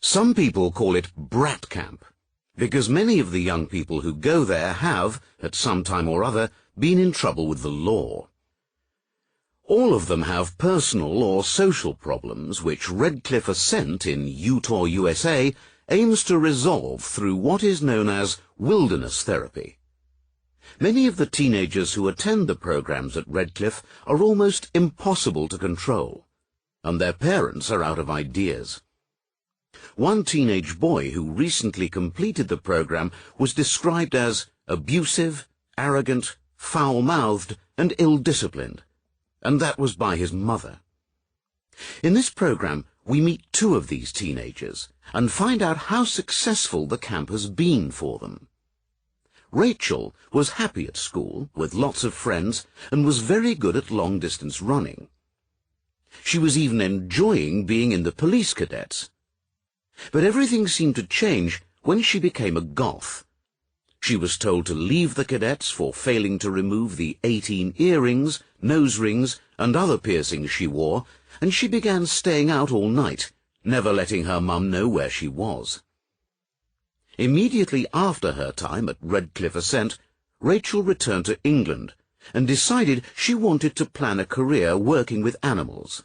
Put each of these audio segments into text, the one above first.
Some people call it brat camp, because many of the young people who go there have, at some time or other, been in trouble with the law. All of them have personal or social problems which RedCliff Ascent in Utah, USA, aims to resolve through what is known as wilderness therapy. Many of the teenagers who attend the programs at RedCliff are almost impossible to control, and their parents are out of ideas. One teenage boy who recently completed the program was described as abusive, arrogant, foul-mouthed, and ill-disciplined, and that was by his mother. In this program, we meet two of these teenagers and find out how successful the camp has been for them. Rachael was happy at school, with lots of friends, and was very good at long-distance running. She was even enjoying being in the police cadets. But everything seemed to change when she became a goth. She was told to leave the cadets for failing to remove the 18 earrings, nose rings, and other piercings she wore, and she began staying out all night, never letting her mum know where she was. Immediately after her time at RedCliff Ascent, Rachael returned to England and decided she wanted to plan a career working with animals.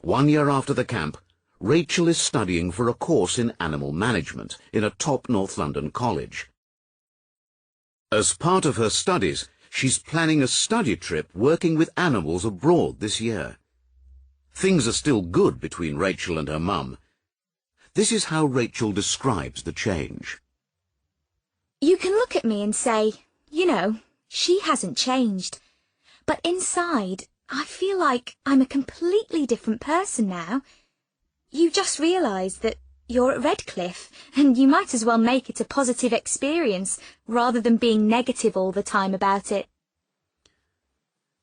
1 year after the camp, Rachael is studying for a course in animal management in a top North London college. As part of her studies, she's planning a study trip working with animals abroad this year. Things are still good between Rachael and her mum. This is how Rachael describes the change. You can look at me and say, you know, she hasn't changed. But inside, I feel like I'm a completely different person now. You just realise that you're at RedCliff, and you might as well make it a positive experience rather than being negative all the time about it.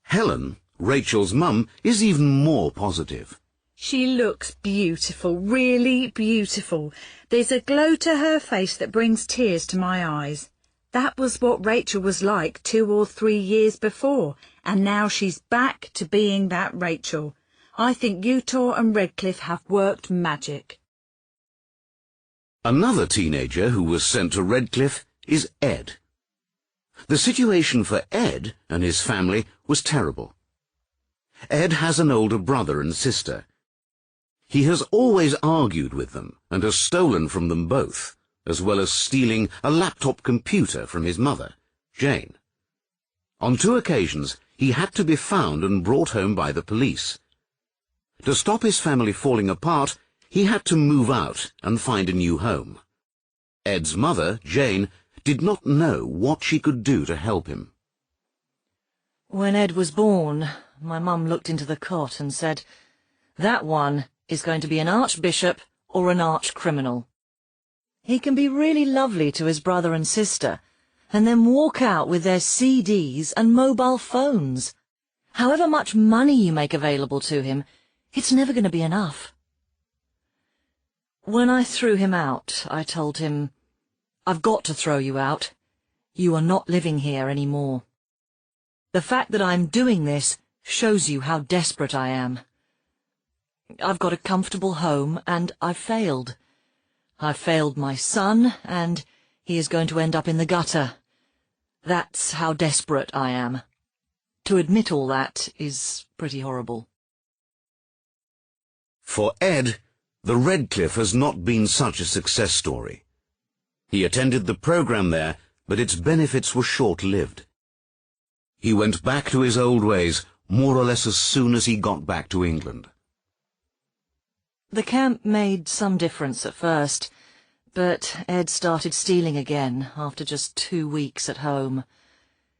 Helen, Rachael's mum, is even more positive. She looks beautiful, really beautiful. There's a glow to her face that brings tears to my eyes. That was what Rachael was like 2 or 3 years before, and now she's back to being that Rachael. I think Utah and RedCliff have worked magic. Another teenager who was sent to RedCliff is Ed. The situation for Ed and his family was terrible. Ed has an older brother and sister. He has always argued with them and has stolen from them both, as well as stealing a laptop computer from his mother, Jane. On 2 occasions, he had to be found and brought home by the police. To stop his family falling apart, he had to move out and find a new home. Ed's mother, Jane, did not know what she could do to help him. When Ed was born, my mum looked into the cot and said, "That one is going to be an archbishop or an arch-criminal. He can be really lovely to his brother and sister, and then walk out with their CDs and mobile phones. However much money you make available to him, it's never going to be enough." When I threw him out, I told him, "I've got to throw you out. You are not living here anymore. The fact that I'm doing this shows you how desperate I am. I've got a comfortable home, and I've failed. I've failed my son, and he is going to end up in the gutter. That's how desperate I am. To admit all that is pretty horrible." For Ed, the RedCliff has not been such a success story. He attended the program there, but its benefits were short-lived. He went back to his old ways more or less as soon as he got back to England. The camp made some difference at first, but Ed started stealing again after just 2 weeks at home.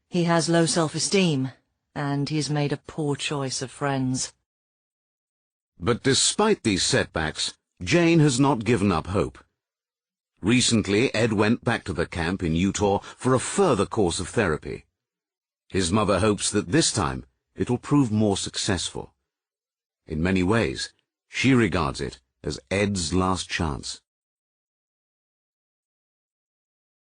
He has low self-esteem, and he's made a poor choice of friends. But despite these setbacks, Jane has not given up hope. Recently, Ed went back to the camp in Utah for a further course of therapy. His mother hopes that this time it'll prove more successful. In many ways, she regards it as Ed's last chance.